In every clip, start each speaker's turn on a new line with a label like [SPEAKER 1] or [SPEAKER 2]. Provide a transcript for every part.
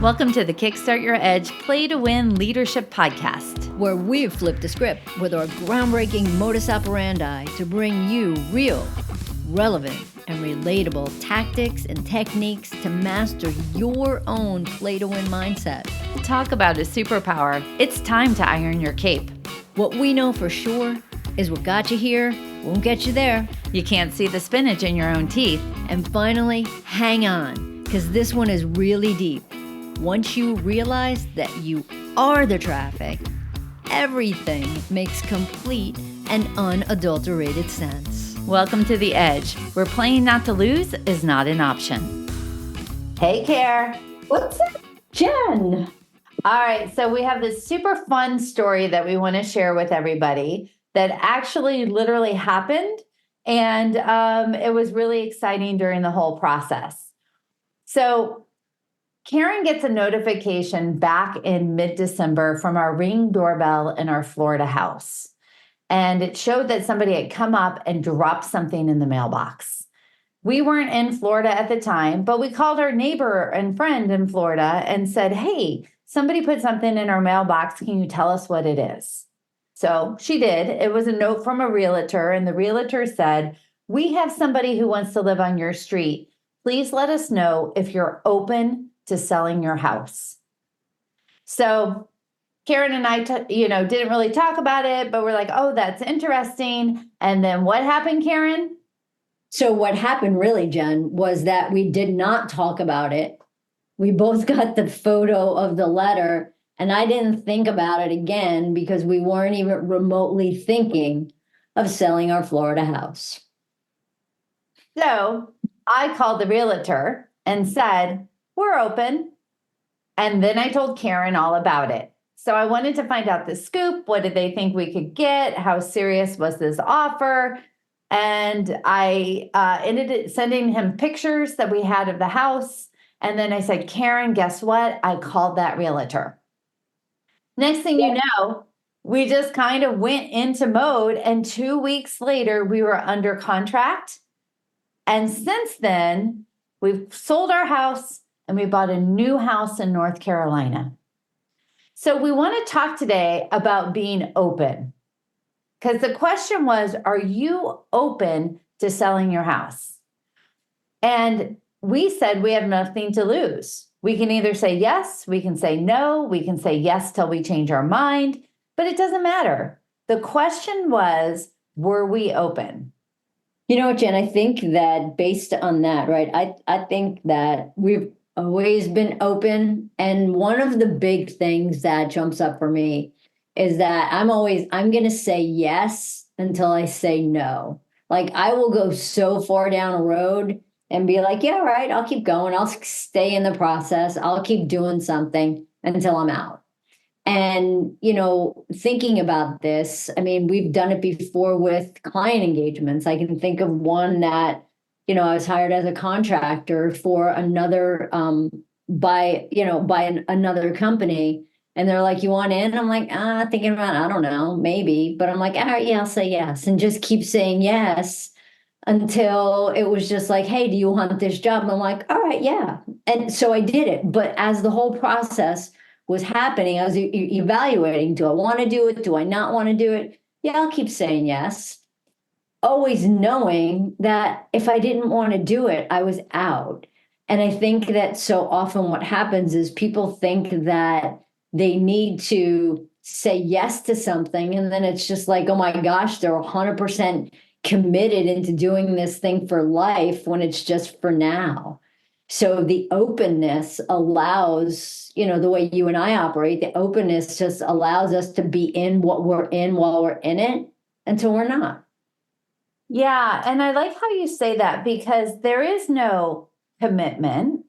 [SPEAKER 1] Welcome to the Kickstart Your Edge Play to Win Leadership Podcast,
[SPEAKER 2] where we've flipped the script with our groundbreaking modus operandi to bring you real, relevant, and relatable tactics and techniques to master your own play to win mindset.
[SPEAKER 1] Talk about a superpower. It's time to iron your cape.
[SPEAKER 2] What we know for sure is what got you here won't get you there.
[SPEAKER 1] You can't see the spinach in your own teeth.
[SPEAKER 2] And finally, hang on, because this one is really deep. Once you realize that you are the traffic, everything makes complete and unadulterated sense.
[SPEAKER 1] Welcome to The Edge, where playing not to lose is not an option. Hey, Care.
[SPEAKER 3] What's up, Jen?
[SPEAKER 1] All right, so we have this super fun story that we want to share with everybody that actually literally happened, and it was really exciting during the whole process. So Karen gets a notification back in mid-December from our Ring doorbell in our Florida house. And it showed that somebody had come up and dropped something in the mailbox. We weren't in Florida at the time, but we called our neighbor and friend in Florida and said, hey, somebody put something in our mailbox. Can you tell us what it is? So she did. It was a note from a realtor, and the realtor said, we have somebody who wants to live on your street. Please let us know if you're open to selling your house. So Karen and I, didn't really talk about it, but we're like, oh, that's interesting. And then what happened, Karen?
[SPEAKER 3] So what happened really, Jen, was that we did not talk about it. We both got the photo of the letter, and I didn't think about it again because we weren't even remotely thinking of selling our Florida house.
[SPEAKER 1] So I called the realtor and said, we're open. And then I told Karen all about it. So I wanted to find out the scoop. What did they think we could get? How serious was this offer? And I ended up sending him pictures that we had of the house. And then I said, Karen, guess what? I called that realtor. Next thing you know, we just kind of went into mode. And 2 weeks later, we were under contract. And since then, we've sold our house and we bought a new house in North Carolina. So we want to talk today about being open. Because the question was, are you open to selling your house? And we said we have nothing to lose. We can either say yes, we can say no, we can say yes till we change our mind, but it doesn't matter. The question was, were we open?
[SPEAKER 3] You know what, Jen, I think that based on that, right, I think that we've always been open. And one of the big things that jumps up for me is that I'm going to say yes until I say no. Like I will go so far down a road and be like, yeah, all right, I'll keep going. I'll stay in the process. I'll keep doing something until I'm out. And, thinking about this, I mean, we've done it before with client engagements. I can think of one that, I was hired as a contractor for another, by another company. And they're like, you want in? I'm like, thinking about, I don't know, maybe. But I'm like, all right, yeah, I'll say yes. And just keep saying yes until it was just like, hey, do you want this job? And I'm like, all right, yeah. And so I did it. But as the whole process was happening, I was evaluating, do I want to do it? Do I not want to do it? Yeah, I'll keep saying yes. Always knowing that if I didn't want to do it, I was out. And I think that so often what happens is people think that they need to say yes to something. And then it's just like, oh my gosh, they're 100% committed into doing this thing for life when it's just for now. So the openness allows, the way you and I operate, the openness just allows us to be in what we're in while we're in it until we're not.
[SPEAKER 1] Yeah. And I like how you say that because there is no commitment.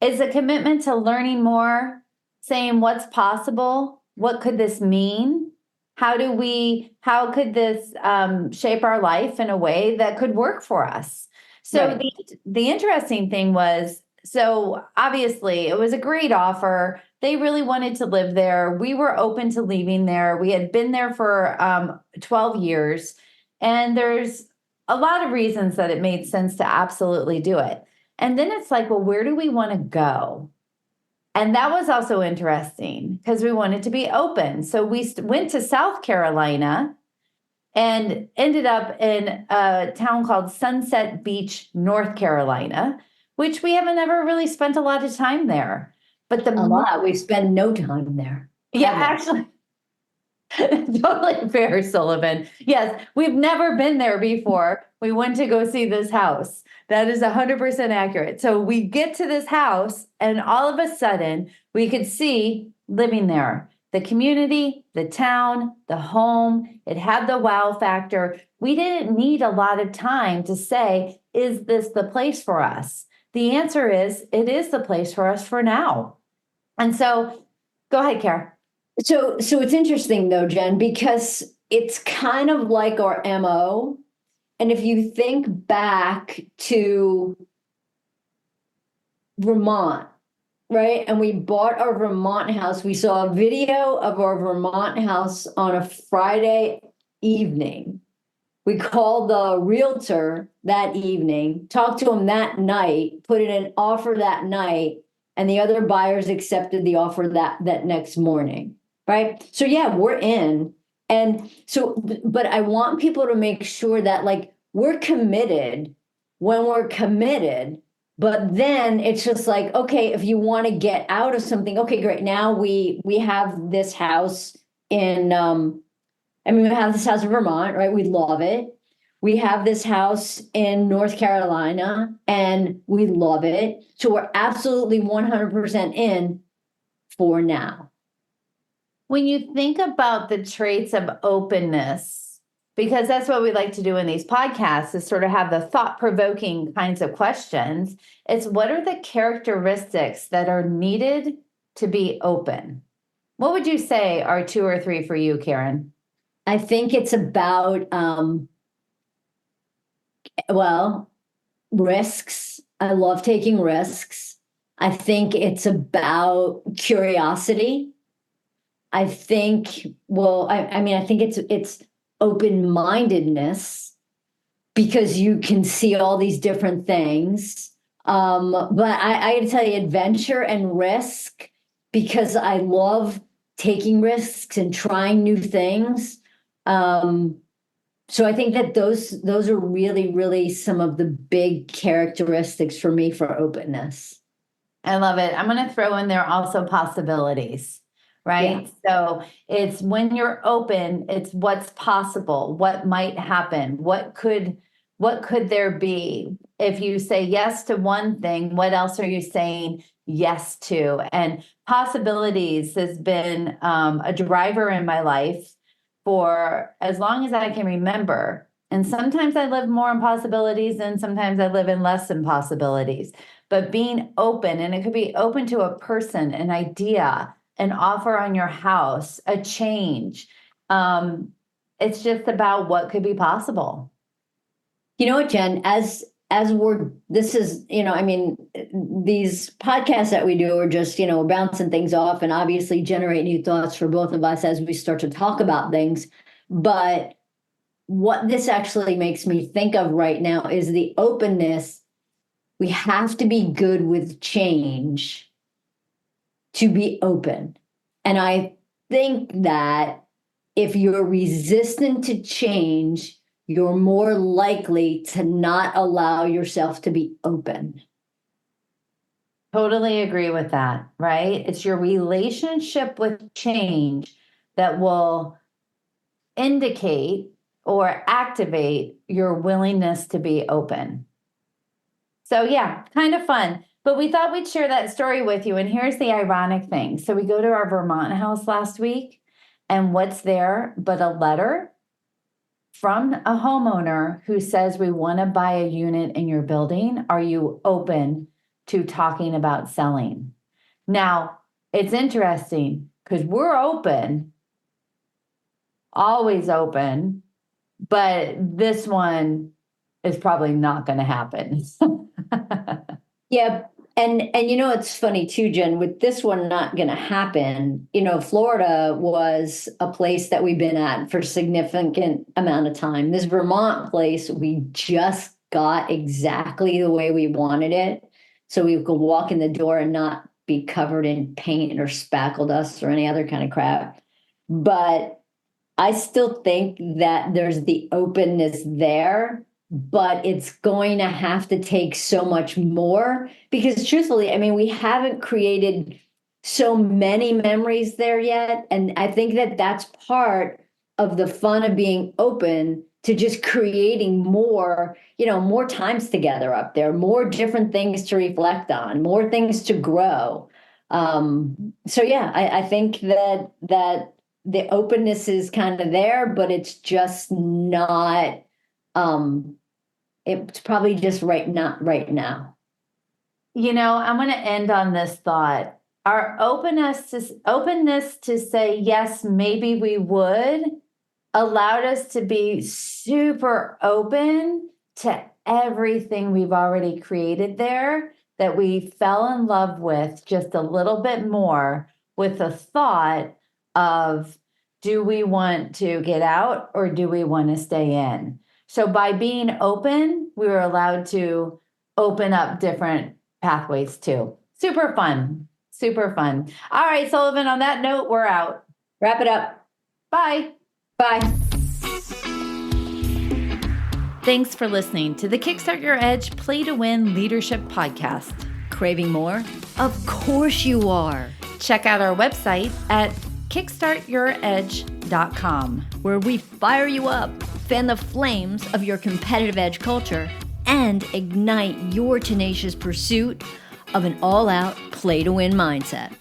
[SPEAKER 1] It's a commitment to learning more, saying what's possible. What could this mean? How could this shape our life in a way that could work for us? So right. The interesting thing was, so obviously it was a great offer. They really wanted to live there. We were open to leaving there. We had been there for 12 years. And there's a lot of reasons that it made sense to absolutely do it. And then it's like, well, where do we want to go? And that was also interesting because we wanted to be open. So we went to South Carolina and ended up in a town called Sunset Beach, North Carolina, which we haven't ever really spent a lot of time there. But
[SPEAKER 3] A lot. We spend no time there.
[SPEAKER 1] yeah,
[SPEAKER 3] Ever.
[SPEAKER 1] actually, totally fair, Sullivan. Yes, we've never been there before. We went to go see this house. That is 100% accurate. So we get to this house, and all of a sudden, we could see living there. The community, the town, the home, it had the wow factor. We didn't need a lot of time to say, is this the place for us? The answer is, it is the place for us for now. And so, go ahead, Kara.
[SPEAKER 3] So it's interesting though, Jen, because it's kind of like our MO. And if you think back to Vermont, right? And we bought our Vermont house. We saw a video of our Vermont house on a Friday evening. We called the realtor that evening, talked to him that night, put in an offer that night, and the other buyers accepted the offer that next morning, right? So yeah, we're in. And so, but I want people to make sure that like we're committed when we're committed. But then it's just like, okay, if you want to get out of something, okay, great. Now we have this house in we have this house in Vermont, right? We love it. We have this house in North Carolina and we love it. So we're absolutely 100% in for now.
[SPEAKER 1] When you think about the traits of openness, because that's what we like to do in these podcasts is sort of have the thought-provoking kinds of questions, it's what are the characteristics that are needed to be open? What would you say are 2 or 3 for you, Karen?
[SPEAKER 3] I think it's about, risks. I love taking risks. I think it's about curiosity. I think, I think it's open-mindedness because you can see all these different things. But I got to tell you, adventure and risk, because I love taking risks and trying new things. So I think that those are really, really some of the big characteristics for me for openness.
[SPEAKER 1] I love it. I'm going to throw in there also possibilities, right?
[SPEAKER 3] Yeah.
[SPEAKER 1] So it's when you're open, it's what's possible, what might happen, what could there be? If you say yes to one thing, what else are you saying yes to? And possibilities has been a driver in my life for as long as I can remember. And sometimes I live more in possibilities and sometimes I live in less in possibilities. But being open, and it could be open to a person, an idea, an offer on your house, a change. It's just about what could be possible.
[SPEAKER 3] You know what, Jen, these podcasts that we do are just, bouncing things off and obviously generate new thoughts for both of us as we start to talk about things. But what this actually makes me think of right now is the openness. We have to be good with change to be open. And I think that if you're resistant to change, you're more likely to not allow yourself to be open.
[SPEAKER 1] Totally agree with that, right? It's your relationship with change that will indicate or activate your willingness to be open. So yeah, kind of fun. But we thought we'd share that story with you. And here's the ironic thing. So we go to our Vermont house last week, and what's there but a letter from a homeowner who says, we want to buy a unit in your building. Are you open to talking about selling? Now, it's interesting because we're open, always open, but this one is probably not going to happen.
[SPEAKER 3] Yeah. And it's funny too, Jen, with this one not going to happen, Florida was a place that we've been at for a significant amount of time. This Vermont place, we just got exactly the way we wanted it. So we could walk in the door and not be covered in paint or spackle dust or any other kind of crap. But I still think that there's the openness there, but it's going to have to take so much more because truthfully, I mean, we haven't created so many memories there yet. And I think that that's part of the fun of being open to just creating more, more times together up there, more different things to reflect on, more things to grow. So yeah, I think that the openness is kind of there, but it's just not, it's probably just not right now.
[SPEAKER 1] I'm going to end on this thought. Our openness to say, yes, maybe we would, allowed us to be super open to everything we've already created there that we fell in love with just a little bit more with the thought of, do we want to get out or do we want to stay in? So by being open, we were allowed to open up different pathways too. Super fun. Super fun. All right, Sullivan, on that note, we're out.
[SPEAKER 3] Wrap it up.
[SPEAKER 1] Bye.
[SPEAKER 3] Bye.
[SPEAKER 2] Thanks for listening to the Kickstart Your Edge Play to Win Leadership Podcast. Craving more? Of course you are.
[SPEAKER 1] Check out our website at kickstartyouredge.com,
[SPEAKER 2] where we fire you up, fan the flames of your competitive edge culture, and ignite your tenacious pursuit of an all-out play to win mindset.